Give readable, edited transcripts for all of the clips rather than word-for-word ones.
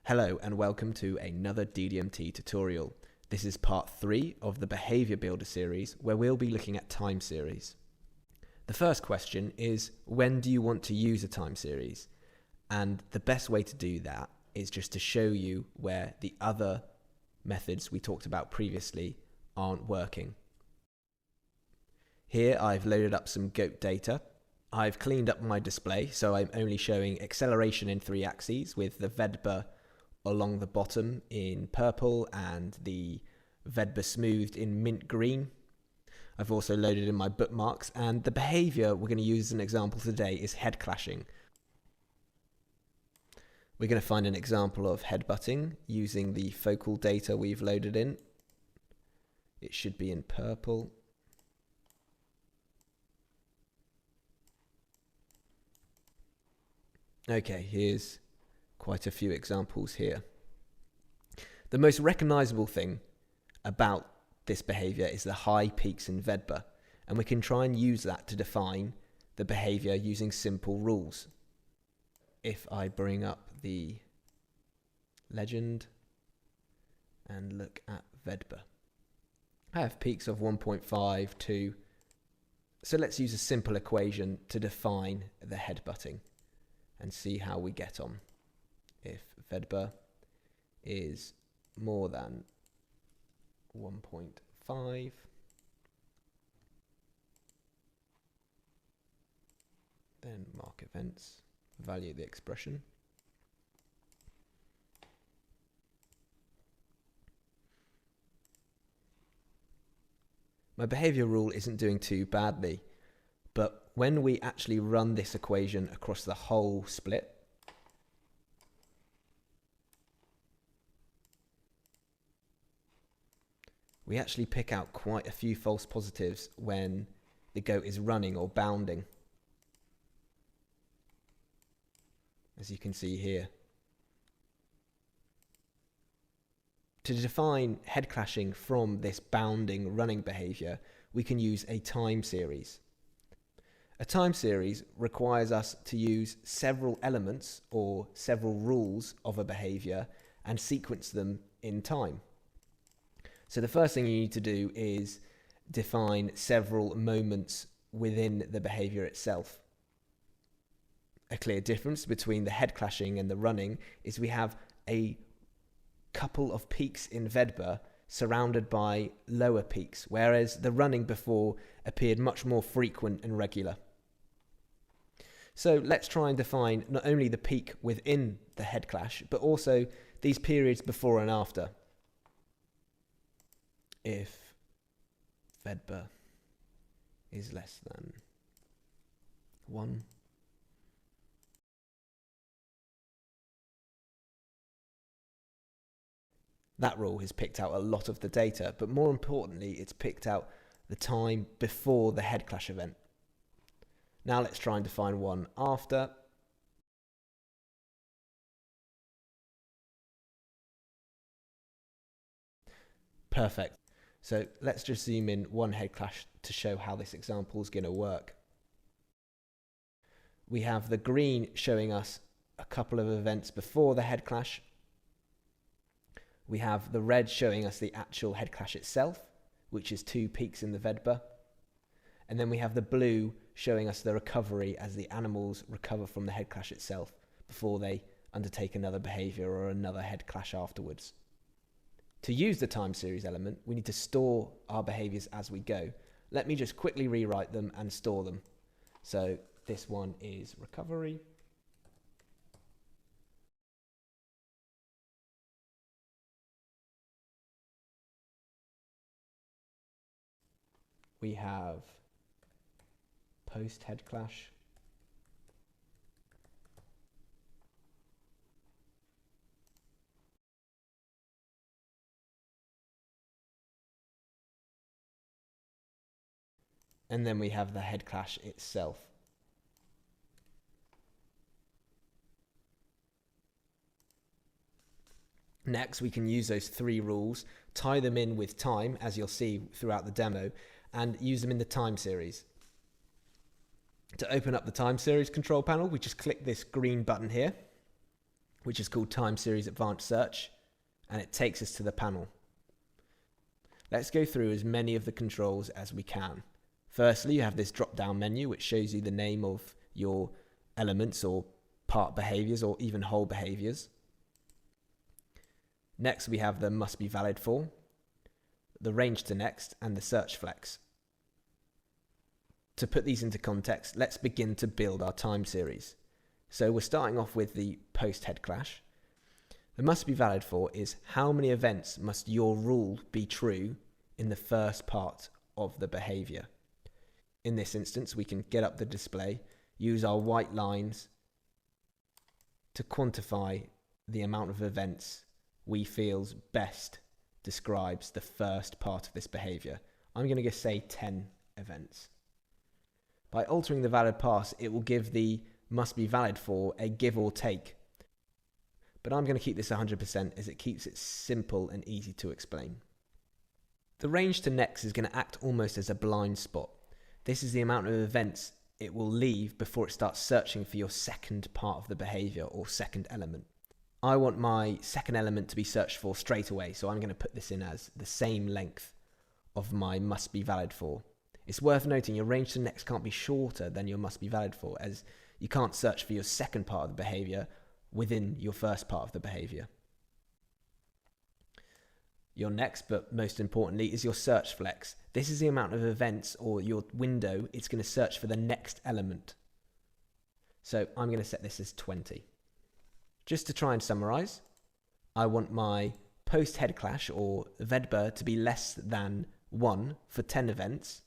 Hello and welcome to another DDMT tutorial. This is part 3 of the Behaviour Builder series where we'll be looking at time series. The first question is, when do you want to use a time series? And the best way to do that is just to show you where the other methods we talked about previously aren't working. Here I've loaded up some GOAT data. I've cleaned up my display so I'm only showing acceleration in 3 axes with the VEDBA along the bottom in purple and the VEDBA smoothed in mint green. I've also loaded in my bookmarks, and the behavior we're going to use as an example today is head clashing. We're going to find an example of headbutting using the focal data we've loaded in. It should be in purple. Okay, here's quite a few examples here. The most recognizable thing about this behavior is the high peaks in VEDBA, and we can try and use that to define the behavior using simple rules. If I bring up the legend and look at VEDBA, I have peaks of 1.5, 2. So let's use a simple equation to define the headbutting and see how we get on. If VEDBA is more than 1.5, then mark events, value the expression. My behavior rule isn't doing too badly, but when we actually run this equation across the whole split, we actually pick out quite a few false positives when the goat is running or bounding, as you can see here. To define head clashing from this bounding running behavior, we can use a time series. A time series requires us to use several elements or several rules of a behavior and sequence them in time. So the first thing you need to do is define several moments within the behavior itself. A clear difference between the head clashing and the running is we have a couple of peaks in VEDBA surrounded by lower peaks, whereas the running before appeared much more frequent and regular. So let's try and define not only the peak within the head clash, but also these periods before and after. If VEDBA is less than 1, that rule has picked out a lot of the data, but more importantly, it's picked out the time before the head clash event. Now let's try and define one after. Perfect. So let's just zoom in one head clash to show how this example is going to work. We have the green showing us a couple of events before the head clash. We have the red showing us the actual head clash itself, which is 2 peaks in the VEDBA. And then we have the blue showing us the recovery as the animals recover from the head clash itself before they undertake another behavior or another head clash afterwards. To use the time series element, we need to store our behaviors as we go. Let me just quickly rewrite them and store them. So this one is recovery. We have post head clash. And then we have the head clash itself. Next, we can use those 3 rules, tie them in with time, as you'll see throughout the demo, and use them in the time series. To open up the time series control panel, we just click this green button here. which is called Time Series Advanced Search, and it takes us to the panel. Let's go through as many of the controls as we can. Firstly, you have this drop-down menu which shows you the name of your elements or part behaviors or even whole behaviors. Next, we have the must be valid for, the range to next, and the search flex. To put these into context, let's begin to build our time series. So we're starting off with the post head clash. The must be valid for is how many events must your rule be true in the first part of the behavior. In this instance, we can get up the display, use our white lines to quantify the amount of events we feels best describes the first part of this behavior. I'm going to say 10 events. By altering the valid pass, it will give the must be valid for a give or take. But I'm going to keep this 100% as it keeps it simple and easy to explain. The range to next is going to act almost as a blind spot. This is the amount of events it will leave before it starts searching for your second part of the behavior or second element. I want my second element to be searched for straight away, so I'm going to put this in as the same length of my must be valid for. It's worth noting your range to next can't be shorter than your must be valid for, as you can't search for your second part of the behavior within your first part of the behavior. Your next, but most importantly, is your search flex. This is the amount of events or your window it's going to search for the next element. So I'm going to set this as 20. Just to try and summarize, I want my post head clash or VEDBA to be less than 1 for 10 events.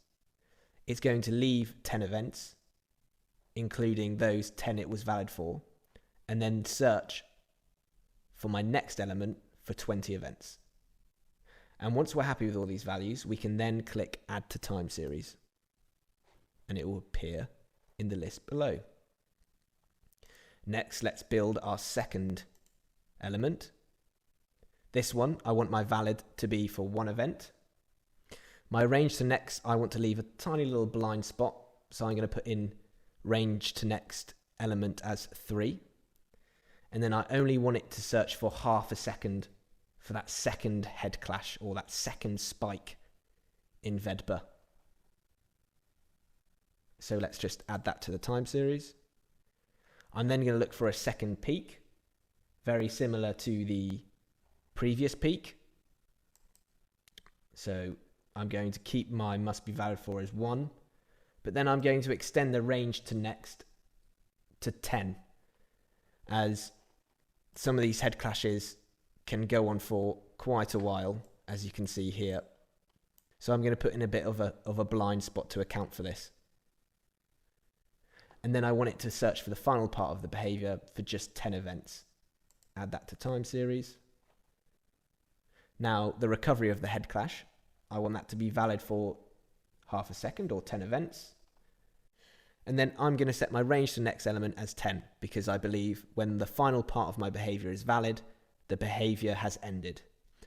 It's going to leave 10 events, including those 10 it was valid for, and then search for my next element for 20 events. And once we're happy with all these values, we can then click Add to Time Series, and it will appear in the list below. Next, let's build our second element. This one, I want my valid to be for 1 event. My range to next, I want to leave a tiny little blind spot, so I'm going to put in range to next element as 3. And then I only want it to search for half a second for that second head clash or that second spike in VEDBA. So let's just add that to the time series. I'm then going to look for a second peak, very similar to the previous peak. So I'm going to keep my must be valid for as 1, but then I'm going to extend the range to next to 10, as some of these head clashes can go on for quite a while, as you can see here. So I'm going to put in a bit of a blind spot to account for this. And then I want it to search for the final part of the behavior for just 10 events. Add that to time series. Now, the recovery of the head clash, I want that to be valid for half a second or 10 events. And then I'm going to set my range to next element as 10, because I believe when the final part of my behavior is valid, the behavior has ended.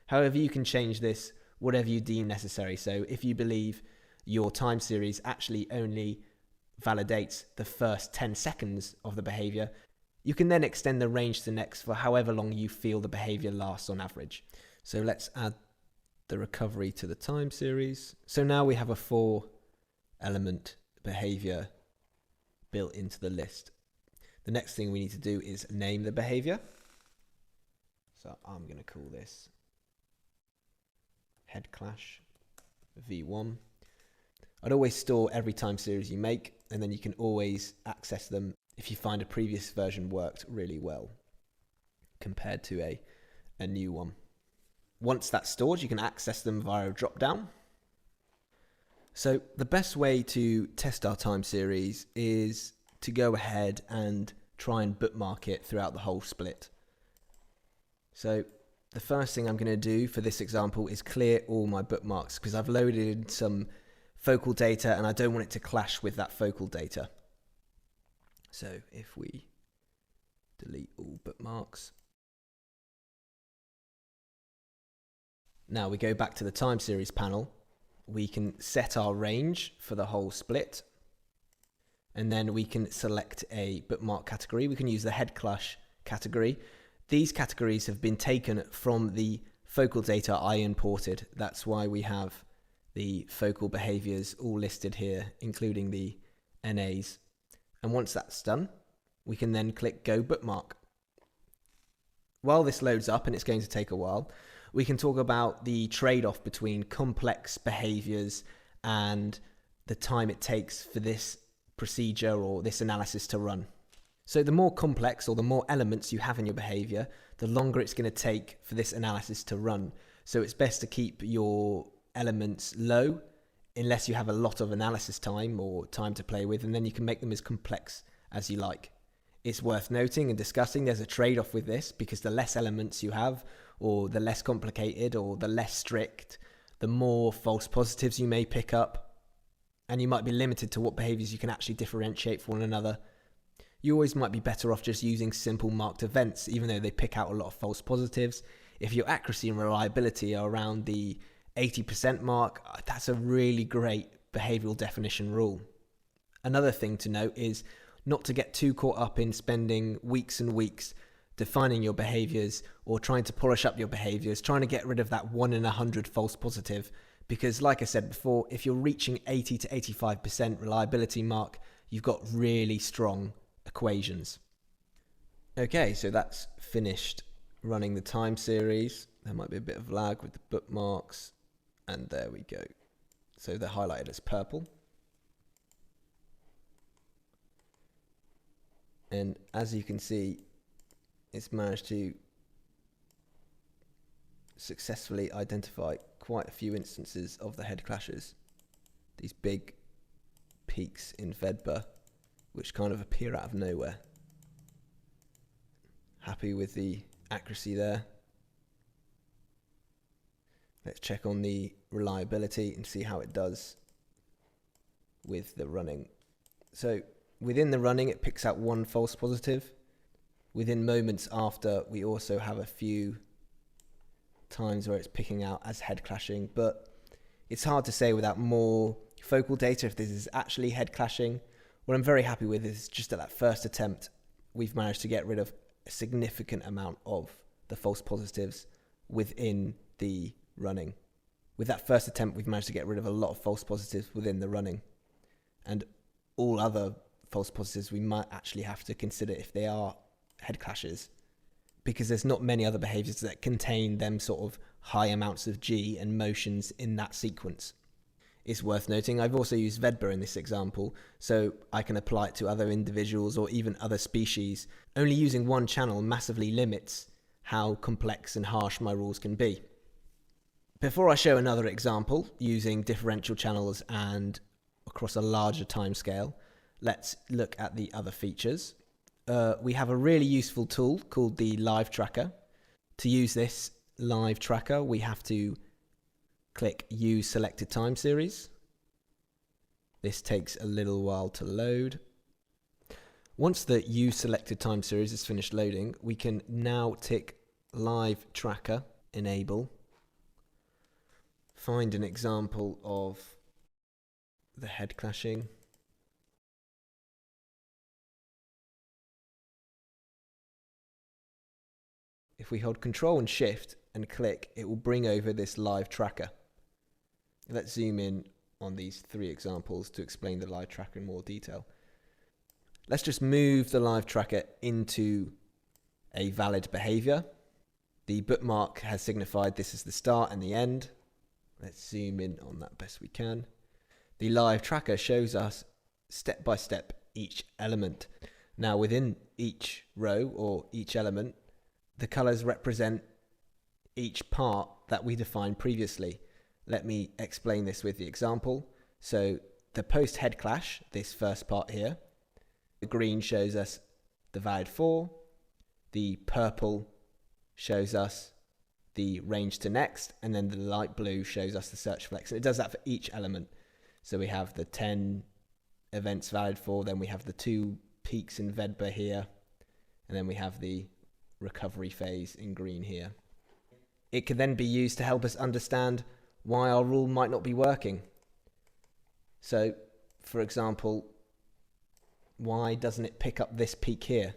However, you can change this whatever you deem necessary. So if you believe your time series actually only validates the first 10 seconds of the behavior, you can then extend the range to next for however long you feel the behavior lasts on average. So let's add the recovery to the time series. So now we have a 4 element behavior built into the list. The next thing we need to do is name the behavior. So I'm going to call this head clash V1. I'd always store every time series you make, and then you can always access them if you find a previous version worked really well compared to a new one. Once that's stored, you can access them via a drop-down. So the best way to test our time series is to go ahead and try and bookmark it throughout the whole split. So the first thing I'm going to do for this example is clear all my bookmarks, because I've loaded in some focal data and I don't want it to clash with that focal data. So if we delete all bookmarks. Now we go back to the time series panel. We can set our range for the whole split. And then we can select a bookmark category. We can use the head clash category. These categories have been taken from the focal data I imported. That's why we have the focal behaviors all listed here, including the NAs. And once that's done, we can then click Go Bookmark. While this loads up, and it's going to take a while, we can talk about the trade-off between complex behaviors and the time it takes for this procedure or this analysis to run. So the more complex or the more elements you have in your behavior, the longer it's going to take for this analysis to run. So it's best to keep your elements low unless you have a lot of analysis time or time to play with, and then you can make them as complex as you like. It's worth noting and discussing there's a trade-off with this, because the less elements you have, or the less complicated, or the less strict, the more false positives you may pick up, and you might be limited to what behaviors you can actually differentiate from one another. You always might be better off just using simple marked events, even though they pick out a lot of false positives. If your accuracy and reliability are around the 80% mark, that's a really great behavioral definition rule. Another thing to note is not to get too caught up in spending weeks and weeks defining your behaviors or trying to polish up your behaviors, trying to get rid of that 1 in 100 false positive. Because like I said before, if you're reaching 80 to 85% reliability mark, you've got really strong equations. Okay, so that's finished running the time series. There might be a bit of lag with the bookmarks, and there we go. So they're highlighted as purple. And as you can see, it's managed to successfully identify quite a few instances of the head clashes. These big peaks in Vedba, which kind of appear out of nowhere. Happy with the accuracy there. Let's check on the reliability and see how it does with the running. So within the running, it picks out one false positive. Within moments after, we also have a few times where it's picking out as head clashing, but it's hard to say without more focal data if this is actually head clashing. What I'm very happy with is just at that first attempt, we've managed to get rid of a significant amount of the false positives within the running. With that first attempt, we've managed to get rid of a lot of false positives within the running. And all other false positives we might actually have to consider if they are head clashes, because there's not many other behaviors that contain them sort of high amounts of G and motions in that sequence. It's worth noting I've also used Vedba in this example, so I can apply it to other individuals or even other species. Only using one channel massively limits how complex and harsh my rules can be. Before I show another example using differential channels and across a larger time scale, let's look at the other features. We have a really useful tool called the live tracker. To use this live tracker, we have to click Use Selected Time Series. This takes a little while to load. Once the Use Selected Time Series is finished loading, we can now tick Live Tracker, Enable, find an example of the head clashing. If we hold Control and Shift and click, it will bring over this live tracker. Let's zoom in on these 3 examples to explain the live tracker in more detail. Let's just move the live tracker into a valid behavior. The bookmark has signified this is the start and the end. Let's zoom in on that best we can. The live tracker shows us step by step each element. Now within each row or each element, the colors represent each part that we defined previously. Let me explain this with the example. So the post head clash, this first part here, the green shows us the valid for, the purple shows us the range to next, and then the light blue shows us the search flex. And it does that for each element. So we have the 10 events valid for, then we have the 2 peaks in Vedba here, and then we have the recovery phase in green here. It can then be used to help us understand why our rule might not be working. So, for example, why doesn't it pick up this peak here?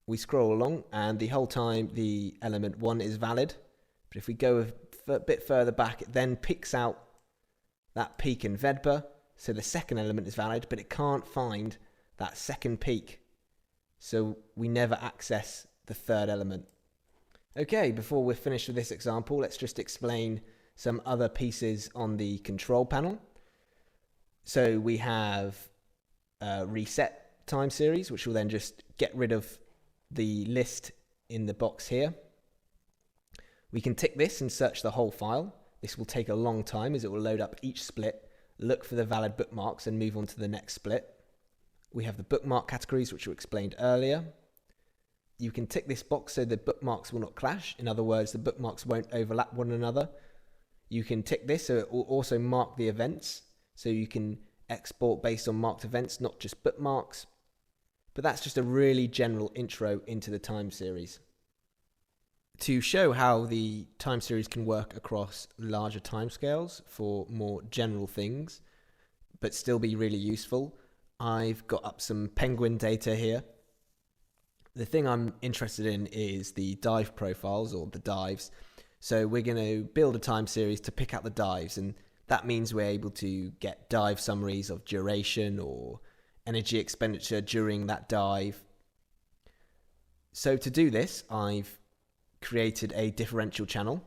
we scroll along and the whole time the element 1 is valid. But if we go a bit further back, it then picks out that peak in Vedba. So the second element is valid, but it can't find that second peak. So we never access the third element. Okay, before we're finished with this example, let's just explain some other pieces on the control panel. So we have a reset time series, which will then just get rid of the list in the box here. We can tick this and search the whole file. This will take a long time as it will load up each split, look for the valid bookmarks and move on to the next split. We have the bookmark categories, which were explained earlier. You can tick this box so the bookmarks will not clash. In other words, the bookmarks won't overlap one another. You can tick this so it will also mark the events. So you can export based on marked events, not just bookmarks. But that's just a really general intro into the time series. To show how the time series can work across larger timescales for more general things, but still be really useful, I've got up some Penguin data here. The thing I'm interested in is the dive profiles, or the dives. So we're going to build a time series to pick out the dives, and that means we're able to get dive summaries of duration or energy expenditure during that dive. So to do this, I've created a differential channel.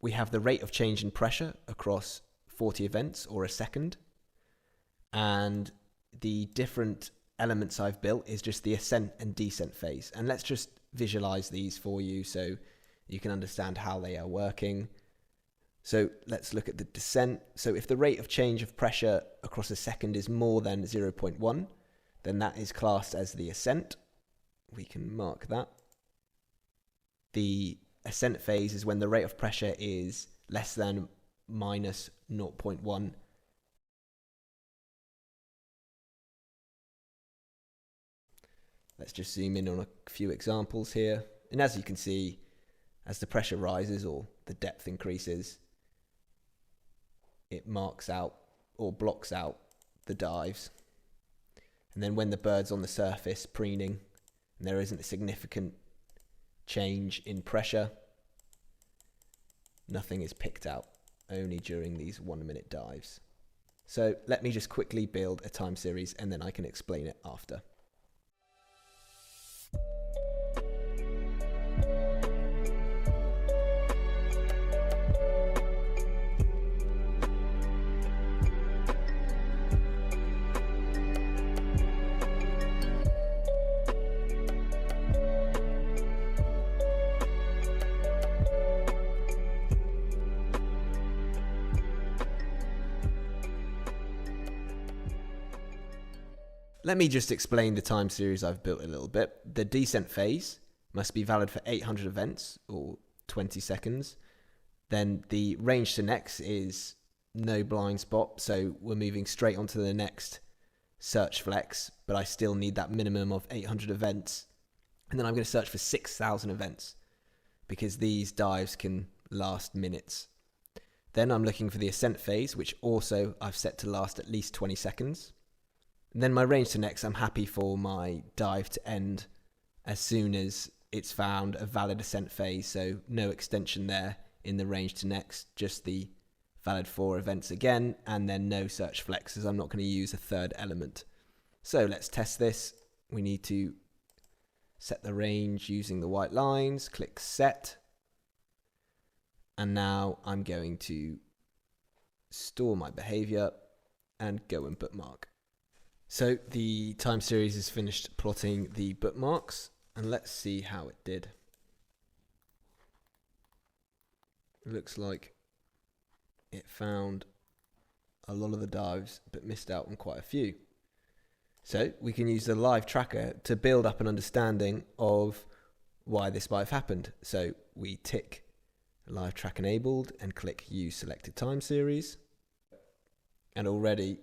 We have the rate of change in pressure across 40 events or a second, and the different elements I've built is just the ascent and descent phase. And let's just visualize these for you so you can understand how they are working. So let's look at the descent. So if the rate of change of pressure across a second is more than 0.1, then that is classed as the ascent. We can mark that. The ascent phase is when the rate of pressure is less than minus 0.1. Let's just zoom in on a few examples here. And as you can see, as the pressure rises or the depth increases, it marks out or blocks out the dives. And then when the bird's on the surface preening and there isn't a significant change in pressure, nothing is picked out, only during these 1 minute dives. So let me just quickly build a time series and then I can explain it after. Let me just explain the time series I've built a little bit. The descent phase must be valid for 800 events or 20 seconds. Then the range to next is no blind spot, so we're moving straight on to the next search flex, but I still need that minimum of 800 events. And then I'm going to search for 6,000 events because these dives can last minutes. Then I'm looking for the ascent phase, which also I've set to last at least 20 seconds. And then my range to next, I'm happy for my dive to end as soon as it's found a valid ascent phase. So no extension there in the range to next, just the valid 4 events again, and then no search flex as I'm not going to use a third element. So let's test this. We need to set the range using the white lines, click set. And now I'm going to store my behavior and go and bookmark. So the time series is finished plotting the bookmarks, and let's see how it did. It looks like it found a lot of the dives, but missed out on quite a few. So we can use the live tracker to build up an understanding of why this might have happened. So we tick live track enabled and click use selected time series. And already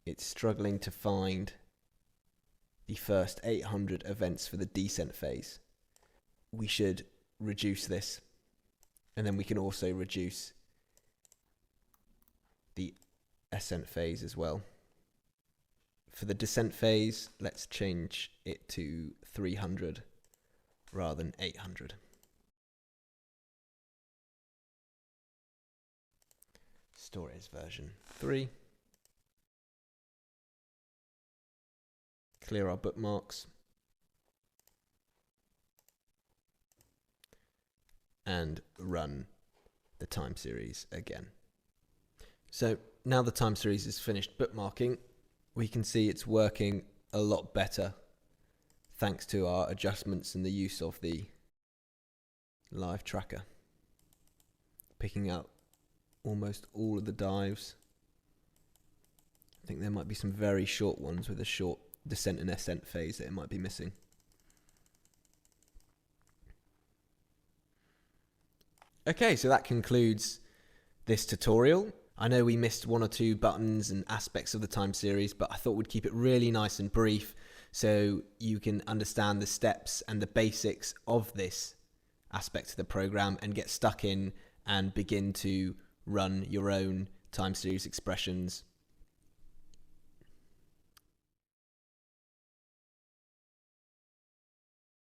it's struggling to find the first 800 events for the descent phase. We should reduce this, and then we can also reduce the ascent phase as well For the descent phase, let's change it to 300 rather than 800. Store it as version 3. Clear our bookmarks. And run the time series again. So now the time series is finished bookmarking, we can see it's working a lot better thanks to our adjustments and the use of the live tracker. Picking out almost all of the dives. I think there might be some very short ones with a short descent and ascent phase that it might be missing. Okay, so that concludes this tutorial. I know we missed one or two buttons and aspects of the time series, but I thought we'd keep it really nice and brief so you can understand the steps and the basics of this aspect of the program and get stuck in and begin to run your own time series expressions